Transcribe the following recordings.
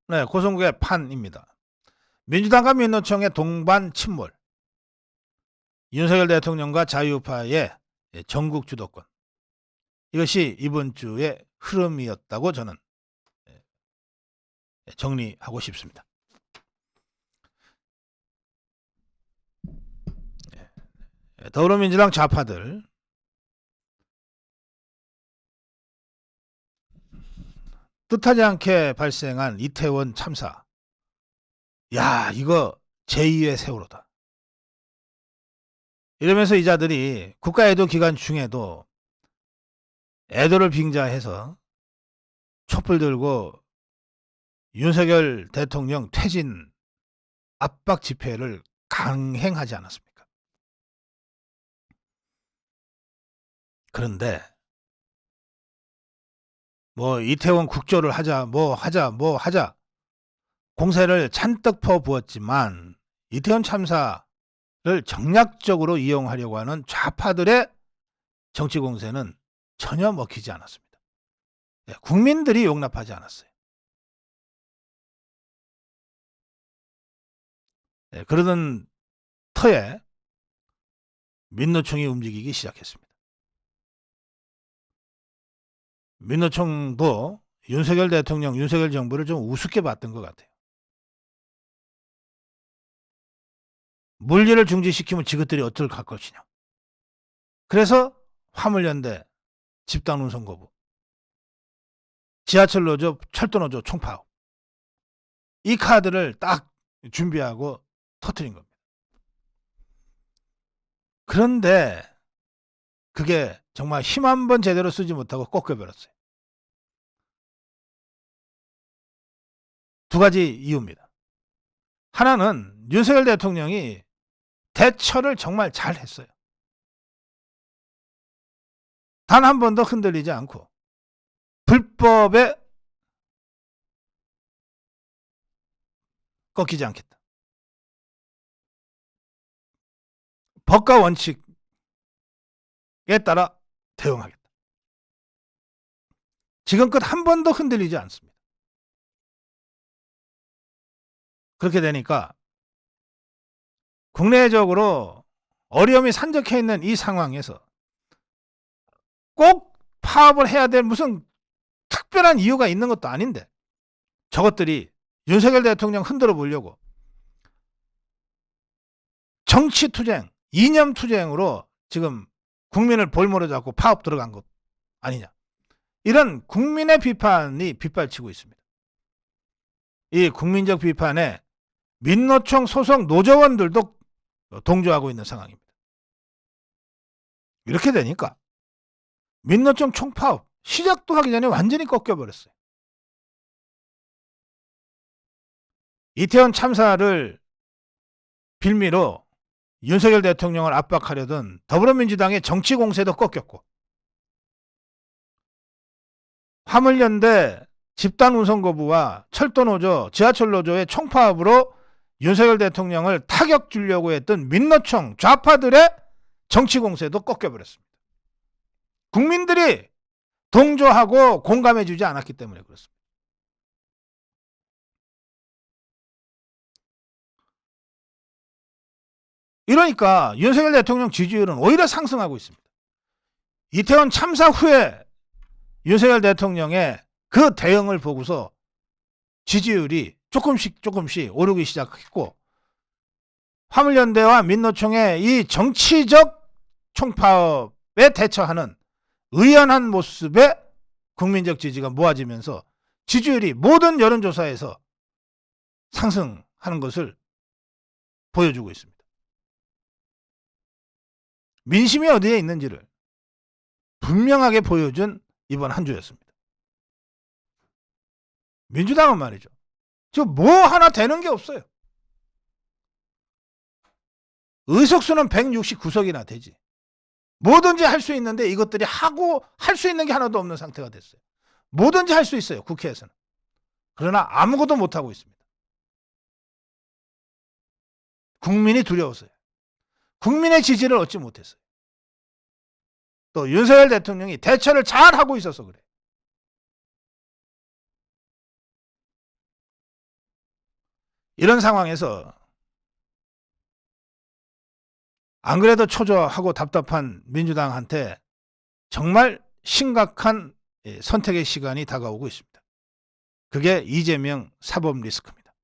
네, 고성국의 판입니다. 민주당과 민노총의 동반 침몰, 윤석열 대통령과 자유파의 전국 주도권, 이것이 이번 주의 흐름이었다고 저는 정리하고 싶습니다. 더불어민주당 좌파들, 뜻하지 않게 발생한 이태원 참사, 야, 이거 제2의 세월호다. 이러면서 이자들이 국가애도 기간 중에도 애도를 빙자해서 촛불 들고 윤석열 대통령 퇴진 압박 집회를 강행하지 않았습니까? 그런데 뭐 이태원 국조를 하자 뭐 하자 공세를 잔뜩 퍼부었지만 이태원 참사를 정략적으로 이용하려고 하는 좌파들의 정치 공세는 전혀 먹히지 않았습니다. 국민들이 용납하지 않았어요. 그러던 터에 민노총이 움직이기 시작했습니다. 민노총도 윤석열 대통령, 윤석열 정부를 좀 우습게 봤던 것 같아요. 물리를 중지시키면 지그들이 어쩔 갈 것이냐. 그래서 화물연대, 집단운송 거부, 지하철 노조, 철도 노조 총파업, 이 카드를 딱 준비하고 터뜨린 겁니다. 그런데 그게 정말 힘 한 번 제대로 쓰지 못하고 꺾여버렸어요. 두 가지 이유입니다. 하나는 윤석열 대통령이 대처를 정말 잘했어요. 단 한 번도 흔들리지 않고 불법에 꺾이지 않겠다. 법과 원칙에 따라 대응하겠다. 지금껏 한 번도 흔들리지 않습니다. 그렇게 되니까 국내적으로 어려움이 산적해 있는 이 상황에서 꼭 파업을 해야 될 무슨 특별한 이유가 있는 것도 아닌데 저것들이 윤석열 대통령 흔들어 보려고 정치투쟁, 이념투쟁으로 지금 국민을 볼모로 잡고 파업 들어간 것 아니냐. 이런 국민의 비판이 빗발치고 있습니다. 이 국민적 비판에 민노총 소속 노조원들도 동조하고 있는 상황입니다. 이렇게 되니까 민노총 총파업 시작도 하기 전에 완전히 꺾여버렸어요. 이태원 참사를 빌미로 윤석열 대통령을 압박하려던 더불어민주당의 정치 공세도 꺾였고 화물연대 집단운송 거부와 철도노조, 지하철노조의 총파업으로 윤석열 대통령을 타격 주려고 했던 민노총 좌파들의 정치 공세도 꺾여버렸습니다. 국민들이 동조하고 공감해주지 않았기 때문에 그렇습니다. 이러니까 윤석열 대통령 지지율은 오히려 상승하고 있습니다. 이태원 참사 후에 윤석열 대통령의 그 대응을 보고서 지지율이 조금씩 오르기 시작했고 화물연대와 민노총의 이 정치적 총파업에 대처하는 의연한 모습에 국민적 지지가 모아지면서 지지율이 모든 여론조사에서 상승하는 것을 보여주고 있습니다. 민심이 어디에 있는지를 분명하게 보여준 이번 한 주였습니다. 민주당은 말이죠. 저 뭐 하나 되는 게 없어요. 의석수는 169석이나 되지. 뭐든지 할 수 있는데 이것들이 하고 할 수 있는 게 하나도 없는 상태가 됐어요. 뭐든지 할 수 있어요. 국회에서는. 그러나 아무것도 못하고 있습니다. 국민이 두려워서요. 국민의 지지를 얻지 못했어요. 또 윤석열 대통령이 대처를 잘하고 있어서 그래. 이런 상황에서 안 그래도 초조하고 답답한 민주당한테 정말 심각한 선택의 시간이 다가오고 있습니다. 그게 이재명 사법 리스크입니다.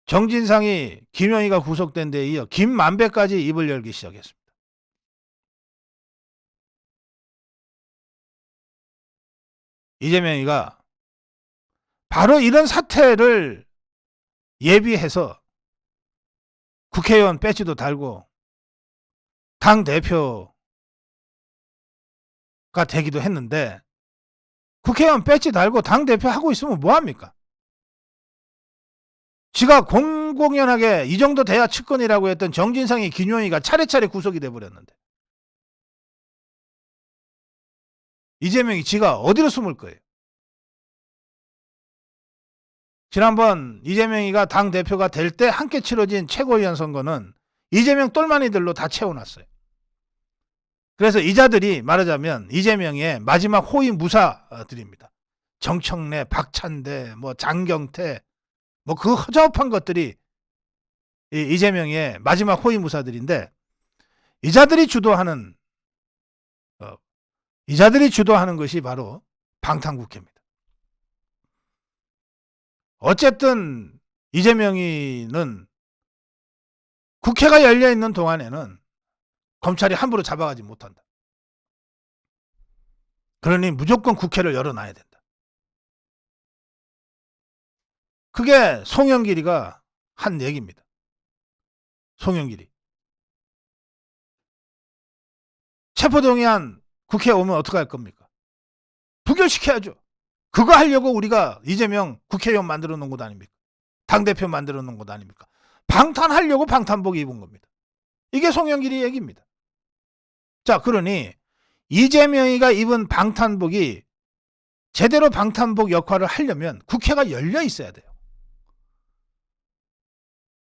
정진상이 김영희가 구속된 데 이어 김만배까지 입을 열기 시작했습니다. 이재명이가 바로 이런 사태를 예비해서 국회의원 배지도 달고 당대표가 되기도 했는데, 국회의원 배지 달고 당대표 하고 있으면 뭐합니까? 지가 공공연하게 이 정도 돼야 측근이라고 했던 정진상이 김용희가 차례차례 구속이 돼버렸는데 이재명이 지가 어디로 숨을 거예요? 지난번 이재명이가 당대표가 될 때 함께 치러진 최고위원 선거는 이재명 똘마니들로 다 채워놨어요. 그래서 이자들이 말하자면 이재명의 마지막 호위 무사들입니다. 정청래, 박찬대, 장경태, 그 허접한 것들이 이재명의 마지막 호위 무사들인데, 이자들이 주도하는 것이 바로 방탄국회입니다. 어쨌든 이재명이는 국회가 열려있는 동안에는 검찰이 함부로 잡아가지 못한다. 그러니 무조건 국회를 열어놔야 된다. 그게 송영길이가 한 얘기입니다. 송영길이. 체포동의안 국회에 오면 어떡할 겁니까? 부결시켜야죠. 그거 하려고 우리가 이재명 국회의원 만들어 놓은 것 아닙니까? 당대표 만들어 놓은 것 아닙니까? 방탄하려고 방탄복 입은 겁니다. 이게 송영길이 얘기입니다. 자, 그러니 이재명이가 입은 방탄복이 제대로 방탄복 역할을 하려면 국회가 열려 있어야 돼요.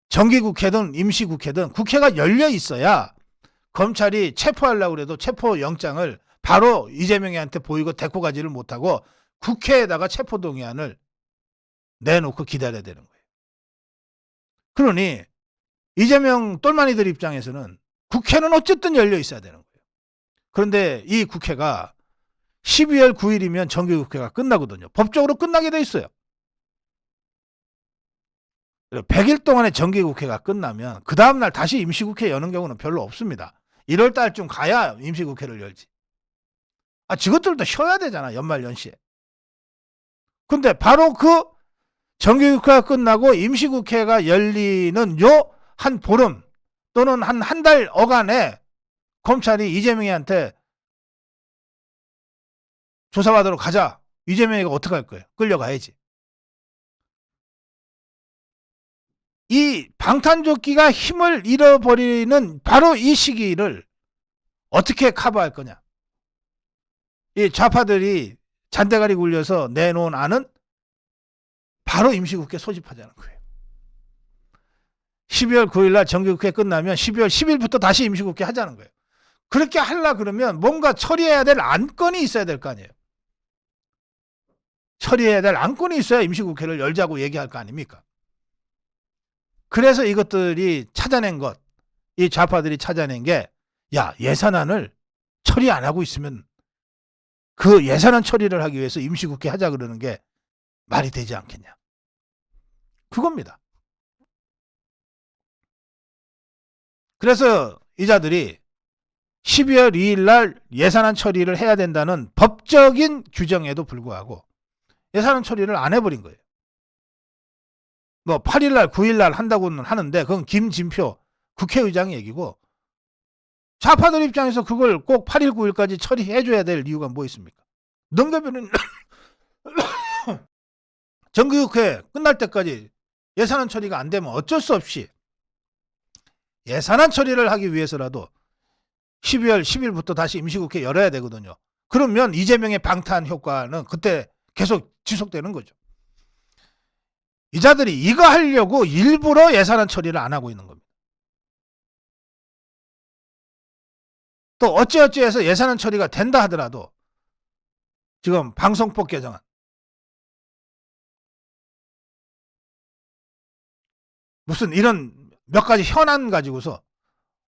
정기국회든 임시국회든 국회가 열려 있어야 검찰이 체포하려고 해도 체포영장을 바로 이재명이한테 보이고 데리고 가지를 못하고 국회에다가 체포동의안을 내놓고 기다려야 되는 거예요. 그러니 이재명 똘마니들 입장에서는 국회는 어쨌든 열려 있어야 되는 거예요. 그런데 이 국회가 12월 9일이면 정기국회가 끝나거든요. 법적으로 끝나게 돼 있어요. 100일 동안의 정기국회가 끝나면 그 다음날 다시 임시국회 여는 경우는 별로 없습니다. 1월 달쯤 가야 임시국회를 열지. 저것들도 쉬어야 되잖아, 연말 연시에. 근데 바로 그 정기국회가 끝나고 임시국회가 열리는 요 한 보름 또는 한 달 어간에 검찰이 이재명이한테 조사받으러 가자. 이재명이가 어떻게 할 거예요? 끌려가야지. 이 방탄조끼가 힘을 잃어버리는 바로 이 시기를 어떻게 커버할 거냐. 이 좌파들이 잔대가리 굴려서 내놓은 안은 바로 임시국회 소집하자는 거예요. 12월 9일날 정기국회 끝나면 12월 10일부터 다시 임시국회 하자는 거예요. 그렇게 하려 그러면 뭔가 처리해야 될 안건이 있어야 될 거 아니에요. 처리해야 될 안건이 있어야 임시국회를 열자고 얘기할 거 아닙니까? 그래서 이것들이 찾아낸 것, 이 좌파들이 찾아낸 게, 예산안을 처리 안 하고 있으면 그 예산안 처리를 하기 위해서 임시국회 하자 그러는 게 말이 되지 않겠냐. 그겁니다. 그래서 이자들이 12월 2일 날 예산안 처리를 해야 된다는 법적인 규정에도 불구하고 예산안 처리를 안 해버린 거예요. 8일 날, 9일 날 한다고는 하는데 그건 김진표 국회의장 얘기고, 좌파들 입장에서 그걸 꼭 8일, 9일까지 처리해줘야 될 이유가 뭐 있습니까? 넘겨버리는 정기국회 끝날 때까지 예산안 처리가 안 되면 어쩔 수 없이 예산안 처리를 하기 위해서라도 12월 10일부터 다시 임시국회 열어야 되거든요. 그러면 이재명의 방탄 효과는 그때 계속 지속되는 거죠. 이자들이 이거 하려고 일부러 예산안 처리를 안 하고 있는 겁니다. 또 어찌어찌해서 예산안 처리가 된다 하더라도 지금 방송법 개정안, 무슨 이런 몇 가지 현안 가지고서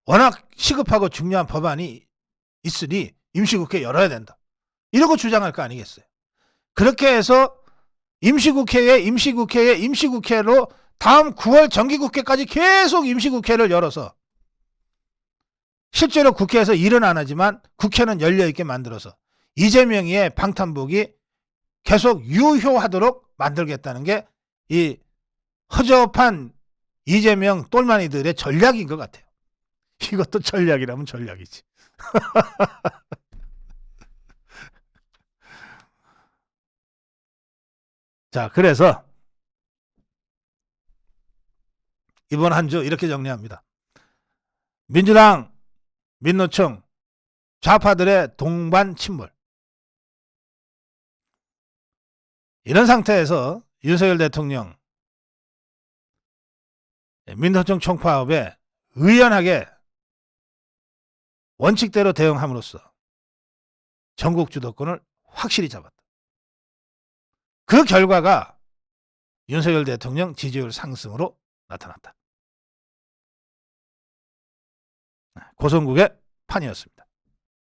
워낙 시급하고 중요한 법안이 있으니 임시국회 열어야 된다. 이러고 주장할 거 아니겠어요. 그렇게 해서 임시국회로 다음 9월 정기국회까지 계속 임시국회를 열어서 실제로 국회에서 일은 안 하지만 국회는 열려있게 만들어서 이재명의 방탄복이 계속 유효하도록 만들겠다는 게 이 허접한 이재명 똘마니들의 전략인 것 같아요. 이것도 전략이라면 전략이지. 자, 그래서 이번 한 주 이렇게 정리합니다. 민주당, 민노총, 좌파들의 동반 침몰. 이런 상태에서 윤석열 대통령 민노총 총파업에 의연하게 원칙대로 대응함으로써 전국 주도권을 확실히 잡았다. 그 결과가 윤석열 대통령 지지율 상승으로 나타났다. 고성국의 판이었습니다.